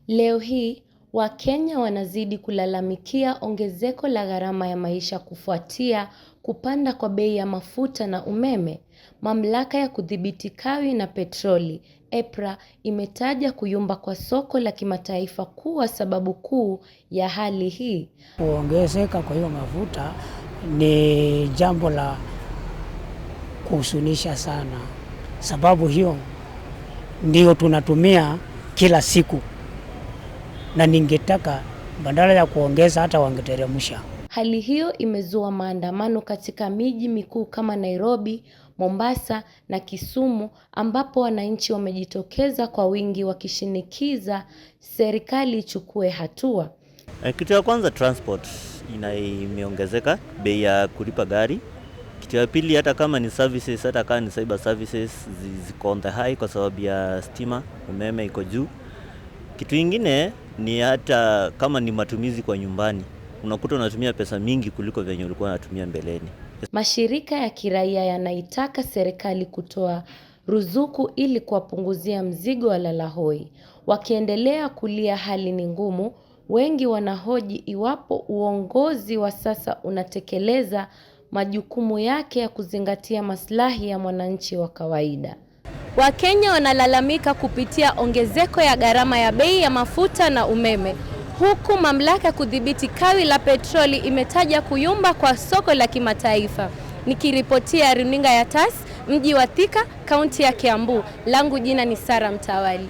Leo hii, Wakenya wanazidi kulalamikia ongezeko la gharama ya maisha kufuatia kupanda kwa bei ya mafuta na umeme. Mamlaka ya kudhibiti kawi na petroli, EPRA, imetaja kuyumba kwa soko la kimataifa kuwa sababu kuu ya hali hii. Kuongezeka kwa hiyo mafuta ni jambo la kuhuzunisha sana. Sababu hiyo ndio tunatumia kila siku. Na ningetaka badala ya kuongeza hata wangeteremsha. Hali hiyo imezua maandamano katika miji mikuu kama Nairobi, Mombasa na Kisumu, ambapo wananchi wamejitokeza kwa wingi wakishinikiza serikali ichukue hatua. Kitu ya kwanza, transport imeongezeka, bei ya kulipa gari. Kitu ya pili, hata kama ni services, hata kama ni cyber services ziko on the high kwa sababu ya stima, umeme iko juu. Kitu ingine ni hata kama ni matumizi kwa nyumbani, unakuta unatumia pesa mingi kuliko venye ulikuwa unatumia mbeleni. Mashirika ya kiraia yanaitaka serikali kutoa ruzuku ili kuwapunguzia mzigo wa lalahoi. Wakiendelea kulia hali ni ngumu, wengi wanahoji iwapo uongozi wa sasa unatekeleza majukumu yake ya kuzingatia maslahi ya mwananchi wa kawaida. Wakenya wanalalamika kupitia ongezeko ya gharama ya bei ya mafuta na umeme, huku mamlaka ya kudhibiti kawi la petroli imetaja kuyumba kwa soko la kimataifa. Nikiripotia runinga ya TAS, mji wa Thika, kaunti ya Kiambu, langu jina ni Sara Mtawali.